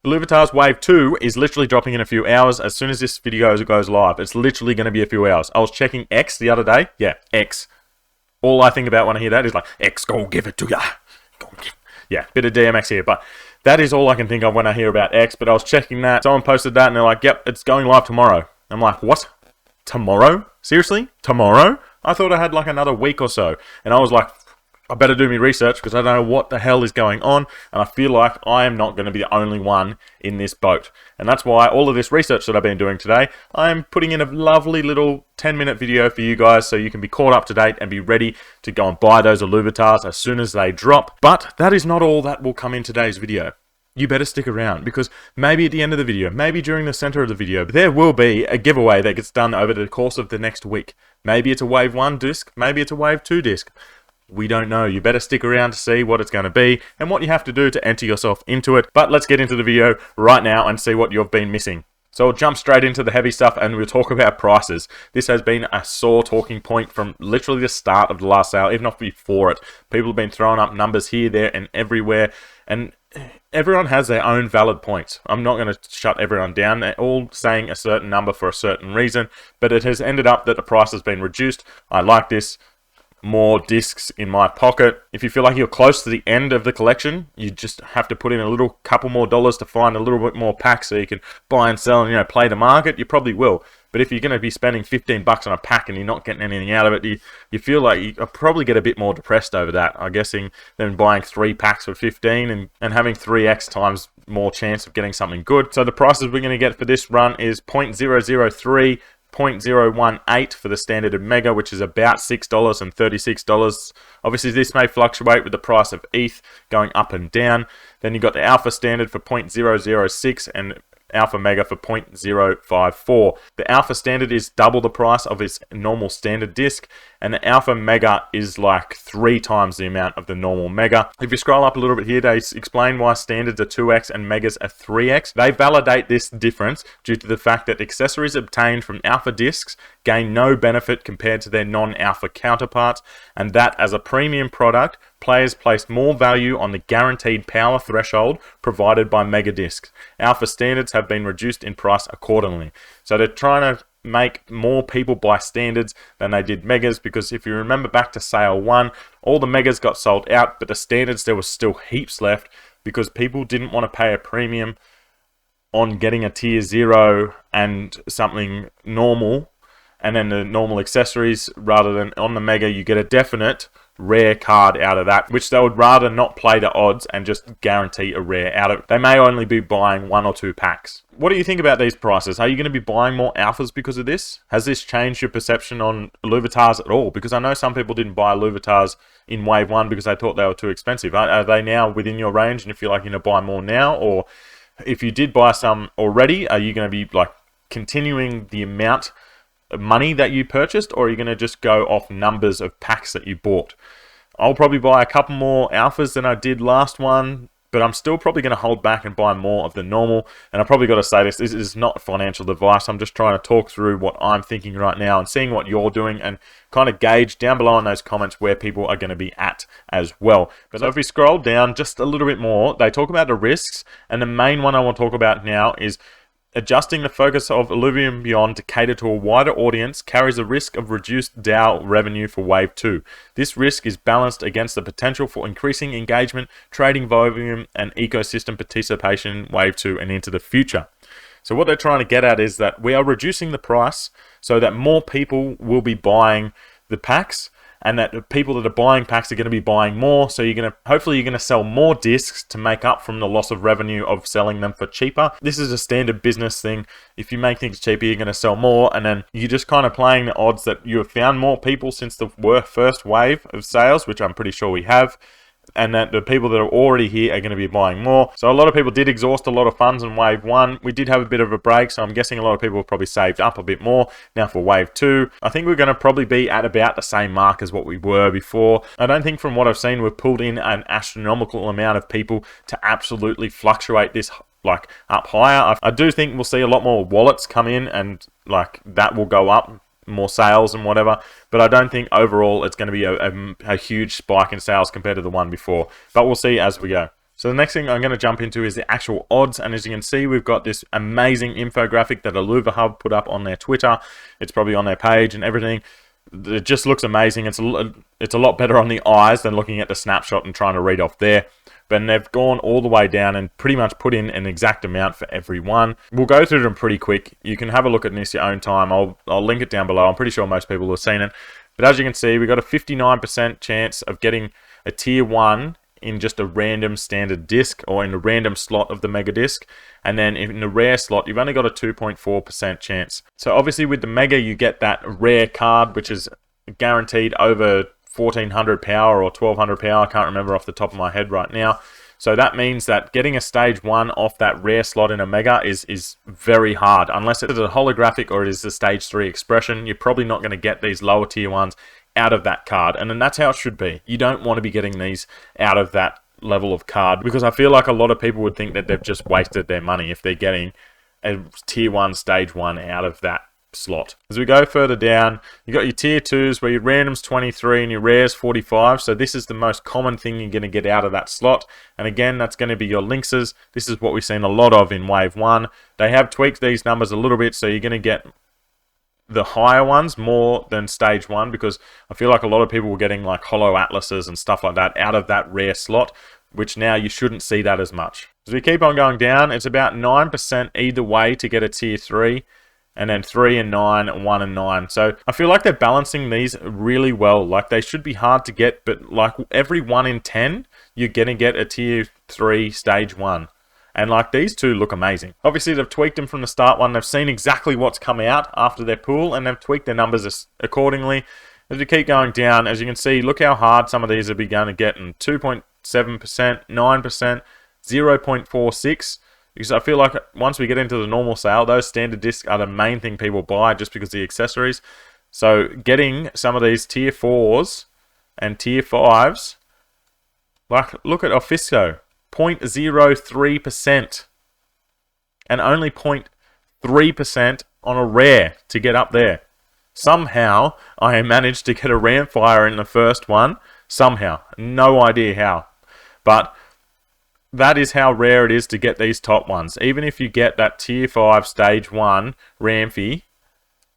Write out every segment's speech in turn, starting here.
Illuvitars Wave 2 is literally dropping in a few hours as soon as this video goes live. It's literally going to be a few hours. I was checking X the other day. Yeah, X. All I think about when I hear that is like, X, go give it to ya. Yeah, bit of DMX here, but that is all I can think of when I hear about X. But I was checking that. Someone posted that and they're like, yep, it's going live tomorrow. I'm like, what? Tomorrow? Seriously? Tomorrow? I thought I had like another week or so. And I was like, I better do my research because I don't know what the hell is going on, and I feel like I am not going to be the only one in this boat. And that's why all of this research that I've been doing today, I'm putting in a lovely little 10-minute video for you guys so you can be caught up to date and be ready to go and buy those Illuvitars as soon as they drop. But that is not all that will come in today's video. You better stick around because maybe at the end of the video, maybe during the center of the video, there will be a giveaway that gets done over the course of the next week. Maybe it's a Wave 1 disc, maybe it's a Wave 2 disc. We don't know. You better stick around to see what it's going to be and what you have to do to enter yourself into it. But let's get into the video right now and see what you've been missing. So we'll jump straight into the heavy stuff and we'll talk about prices. This has been a sore talking point from literally the start of the last sale, even not before it. People have been throwing up numbers here, there, and everywhere. And everyone has their own valid points. I'm not going to shut everyone down. They're all saying a certain number for a certain reason. But it has ended up that the price has been reduced. I like this. More discs in my pocket. If you feel like you're close to the end of the collection, you just have to put in a little couple more dollars to find a little bit more packs so you can buy and sell and, play the market. You probably will. But if you're going to be spending 15 bucks on a pack and you're not getting anything out of it, you feel like you probably get a bit more depressed over that. I'm guessing than buying 3 packs for 15 and having 3x times more chance of getting something good. So the prices we're going to get for this run is 0.003, 0.018 for the standard and mega, which is about $6 and $36. Obviously this may fluctuate with the price of ETH going up and down. Then you got the alpha standard for 0.006 and alpha mega for 0.054. The alpha standard is double the price of its normal standard disc, and the alpha mega is like 3 times the amount of the normal mega. If you scroll up a little bit here, they explain why standards are 2x and megas are 3x. They validate this difference due to the fact that accessories obtained from alpha discs gain no benefit compared to their non-alpha counterparts, and that as a premium product, players place more value on the guaranteed power threshold provided by mega discs. Alpha standards have been reduced in price accordingly. So they're trying to make more people buy standards than they did megas, because if you remember back to sale 1, all the megas got sold out, but the standards, there was still heaps left because people didn't want to pay a premium on getting a tier 0 and something normal, and then the normal accessories, rather than on the mega you get a definite rare card out of that, which they would rather not play the odds and just guarantee a rare out of it. They may only be buying 1 or 2 packs. What do you think about these prices? Are you going to be buying more alphas because of this? Has this changed your perception on Illuvitars at all? Because I know some people didn't buy Illuvitars in Wave 1 because they thought they were too expensive. Are they now within your range and you feel like you're going to buy more now? Or if you did buy some already, are you going to be like continuing the amount of money that you purchased, or are you going to just go off numbers of packs that you bought? I'll probably buy a couple more alphas than I did last one, but I'm still probably going to hold back and buy more of the normal. And I probably got to say this is not financial advice. I'm just trying to talk through what I'm thinking right now and seeing what you're doing, and kind of gauge down below in those comments where people are going to be at as well. But if we scroll down just a little bit more, they talk about the risks, and the main one I want to talk about now is adjusting the focus of Illuvium Beyond to cater to a wider audience carries a risk of reduced DAO revenue for Wave 2. This risk is balanced against the potential for increasing engagement, trading volume, and ecosystem participation in Wave 2 and into the future. So what they're trying to get at is that we are reducing the price so that more people will be buying the packs, and that the people that are buying packs are going to be buying more. So hopefully you're going to sell more discs to make up from the loss of revenue of selling them for cheaper. This is a standard business thing. If you make things cheaper, you're going to sell more, and then you're just kind of playing the odds that you have found more people since the first wave of sales, which I'm pretty sure we have, and that the people that are already here are going to be buying more. So a lot of people did exhaust a lot of funds in Wave 1. We did have a bit of a break, so I'm guessing a lot of people have probably saved up a bit more. Now for Wave 2, I think we're going to probably be at about the same mark as what we were before. I don't think from what I've seen, we've pulled in an astronomical amount of people to absolutely fluctuate this like up higher. I do think we'll see a lot more wallets come in, and like that will go up, more sales and whatever, but I don't think overall it's going to be a huge spike in sales compared to the one before, but we'll see as we go. So the next thing I'm going to jump into is the actual odds, and as you can see, we've got this amazing infographic that Illuvitars put up on their Twitter. It's probably on their page and everything. It just looks amazing. It's a lot better on the eyes than looking at the snapshot and trying to read off there. But they've gone all the way down and pretty much put in an exact amount for every one. We'll go through them pretty quick. You can have a look at this your own time. I'll link it down below. I'm pretty sure most people will have seen it. But as you can see, we've got a 59% chance of getting a tier 1 in just a random standard disc or in a random slot of the mega disc. And then in the rare slot, you've only got a 2.4% chance. So obviously with the mega, you get that rare card, which is guaranteed over 1400 power or 1200 power. I can't remember off the top of my head right now. So that means that getting a stage 1 off that rare slot in a mega is very hard. Unless it's a holographic or it is the stage 3 expression, you're probably not going to get these lower tier 1s out of that card. And then that's how it should be. You don't want to be getting these out of that level of card, because I feel like a lot of people would think that they've just wasted their money if they're getting a tier 1 stage 1 out of that slot. As we go further down, you got your tier 2s where your randoms 23 and your rares 45. So this is the most common thing you're going to get out of that slot. And again, that's going to be your lynxes. This is what we've seen a lot of in wave 1. They have tweaked these numbers a little bit, so you're going to get the higher ones more than stage 1, because I feel like a lot of people were getting like hollow atlases and stuff like that out of that rare slot, which now you shouldn't see that as much. As we keep on going down, it's about 9% either way to get a tier 3, and then 3 and 9, and 1 and 9. So I feel like they're balancing these really well. Like they should be hard to get, but like every 1 in 10, you're going to get a tier 3 stage 1. And like these two look amazing. Obviously they've tweaked them from the start one. They've seen exactly what's come out after their pool, and they've tweaked their numbers accordingly. As we keep going down, as you can see, look how hard some of these are going to get in 2.7%, 9%, 0.46. Because I feel like once we get into the normal sale, those standard discs are the main thing people buy just because of the accessories. So getting some of these tier 4s and tier 5s, like look at Ofisco. 0.03% and only 0.3% on a rare to get up there. Somehow I managed to get a Ramfire in the first one. Somehow. No idea how. But that is how rare it is to get these top ones. Even if you get that tier 5 stage 1 Ramfy,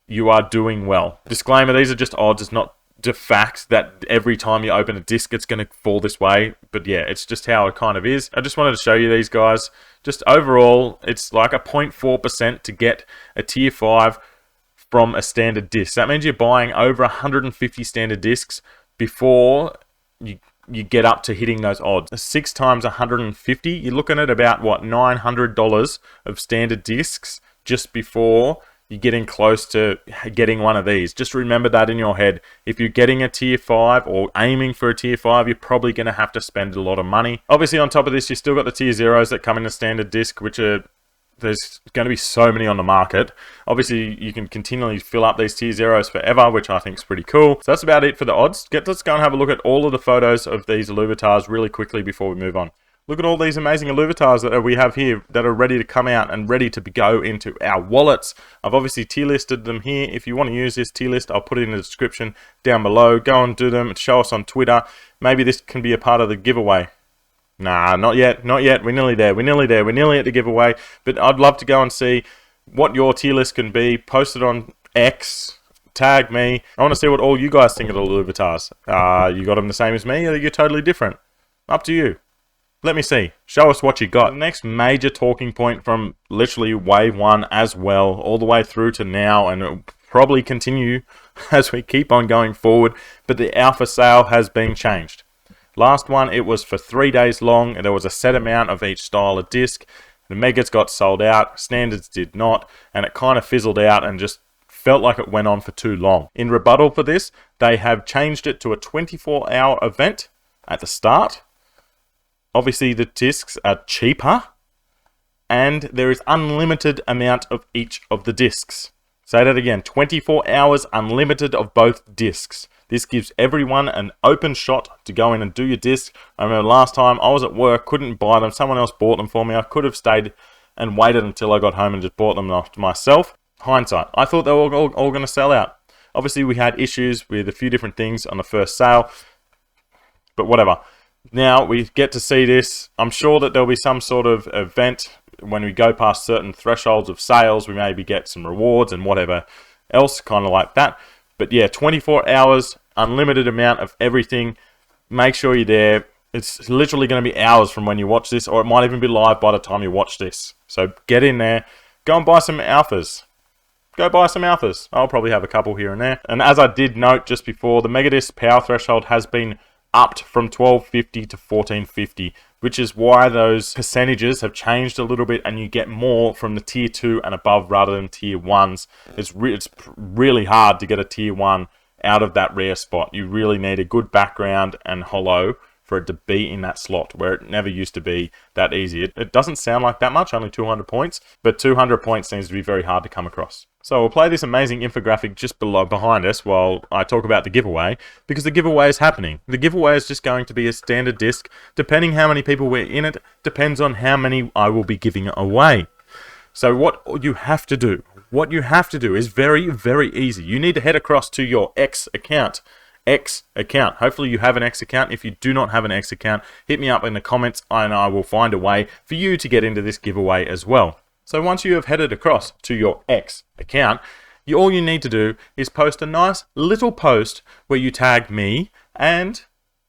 you are doing well. Disclaimer, these are just odds. It's not de fact that every time you open a disc it's going to fall this way, but yeah, it's just how it kind of is. I just wanted to show you these guys. Just overall, it's like a 0.4% to get a tier 5 from a standard disc. That means you're buying over 150 standard discs before you get up to hitting those odds. 6 times 150, you're looking at about what, $900 of standard discs just before you're getting close to getting one of these. Just remember that in your head. If you're getting a tier 5 or aiming for a tier 5, you're probably going to have to spend a lot of money. Obviously, on top of this, you still got the tier 0s that come in a standard disc, which are, there's going to be so many on the market. Obviously, you can continually fill up these tier 0s forever, which I think is pretty cool. So that's about it for the odds. Let's go and have a look at all of the photos of these Illuvitars really quickly before we move on. Look at all these amazing Illuvitars that we have here that are ready to come out and ready to go into our wallets. I've obviously tier listed them here. If you want to use this tier list, I'll put it in the description down below. Go and do them. Show us on Twitter. Maybe this can be a part of the giveaway. Nah, not yet. Not yet. We're nearly there. We're nearly there. We're nearly at the giveaway. But I'd love to go and see what your tier list can be. Post it on X. Tag me. I want to see what all you guys think of the Illuvitars. You got them the same as me, or you're totally different? Up to you. Let me see. Show us what you got. The next major talking point from literally wave 1 as well, all the way through to now, and it'll probably continue as we keep on going forward, but the alpha sale has been changed. Last one, it was for 3 days long, and there was a set amount of each style of disc. The megas got sold out, standards did not, and it kind of fizzled out and just felt like it went on for too long. In rebuttal for this, they have changed it to a 24-hour event at the start. Obviously, the discs are cheaper, and there is unlimited amount of each of the discs. Say that again, 24 hours unlimited of both discs. This gives everyone an open shot to go in and do your disc. I remember last time I was at work, couldn't buy them. Someone else bought them for me. I could have stayed and waited until I got home and just bought them myself. Hindsight, I thought they were all going to sell out. Obviously, we had issues with a few different things on the first sale, but whatever. Now we get to see this. I'm sure that there'll be some sort of event when we go past certain thresholds of sales. We maybe get some rewards and whatever else, kind of like that. But yeah, 24 hours, unlimited amount of everything. Make sure you're there. It's literally going to be hours from when you watch this, or it might even be live by the time you watch this. So get in there. Go and buy some alphas. Go buy some alphas. I'll probably have a couple here and there. And as I did note just before, the Megadisc power threshold has been upped from 1250 to 1450, which is why those percentages have changed a little bit, and you get more from the tier 2 and above rather than tier 1s. It's really hard to get a tier 1 out of that rare spot. You really need a good background and holo for it to be in that slot, where it never used to be that easy. It doesn't sound like that much, only 200 points, but 200 points seems to be very hard to come across. So we'll play this amazing infographic just behind us while I talk about the giveaway, because the giveaway is happening. The giveaway is just going to be a standard disc. Depending how many people were in it, depends on how many I will be giving away. So what you have to do is very, very easy. You need to head across to your X account. Hopefully you have an X account. If you do not have an X account, hit me up in the comments and I will find a way for you to get into this giveaway as well. So once you have headed across to your X account, all you need to do is post a nice little post where you tag me and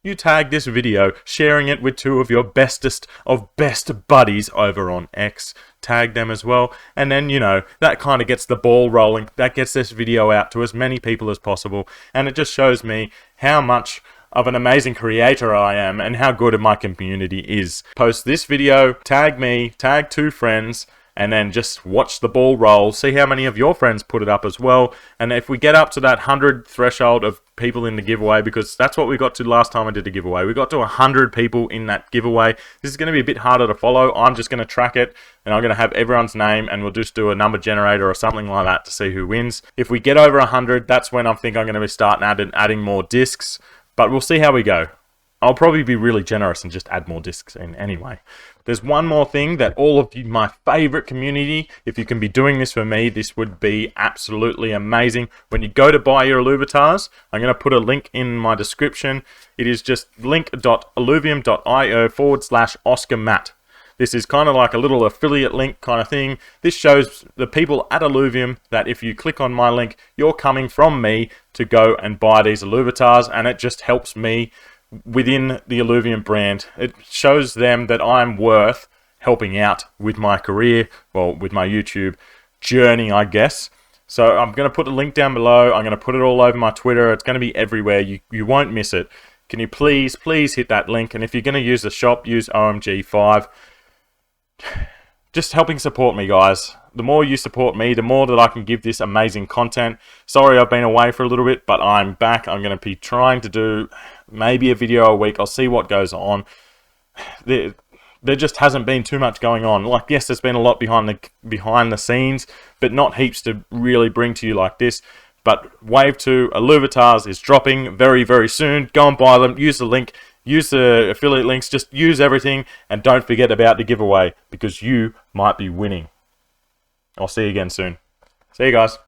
you tag this video, sharing it with 2 of your bestest of best buddies over on X. Tag them as well, and then, you know, that kind of gets the ball rolling. That gets this video out to as many people as possible, and it just shows me how much of an amazing creator I am and how good my community is. Post this video, tag me, tag 2 friends, and then just watch the ball roll. See how many of your friends put it up as well. And if we get up to that 100 threshold of people in the giveaway, because that's what we got to last time I did the giveaway. We got to 100 people in that giveaway. This is going to be a bit harder to follow. I'm just going to track it, and I'm going to have everyone's name, and we'll just do a number generator or something like that to see who wins. If we get over 100, that's when I think I'm going to be starting adding more discs. But we'll see how we go. I'll probably be really generous and just add more discs in anyway. There's one more thing that all of you, my favorite community, if you can be doing this for me, this would be absolutely amazing. When you go to buy your Illuvitars, I'm going to put a link in my description. It is just link.illuvium.io/OscarMatt. This is kind of like a little affiliate link kind of thing. This shows the people at Illuvium that if you click on my link, you're coming from me to go and buy these Illuvitars, and it just helps me within the Illuvium brand. It shows them that I'm worth helping out with my career, well, with my YouTube journey, I guess. So I'm going to put a link down below. I'm going to put it all over my Twitter. It's going to be everywhere. You won't miss it. Can you please hit that link? And if you're going to use the shop, use OMG5. Just helping support me, guys. The more you support me, the more that I can give this amazing content. Sorry I've been away for a little bit, but I'm back. I'm going to be trying to do maybe a video a week. I'll see what goes on. There just hasn't been too much going on. Like, yes, there's been a lot behind the scenes, but not heaps to really bring to you like this. But Wave 2 Illuvitars is dropping very, very soon. Go and buy them. Use the link. Use the affiliate links. Just use everything. And don't forget about the giveaway, because you might be winning. I'll see you again soon. See you guys.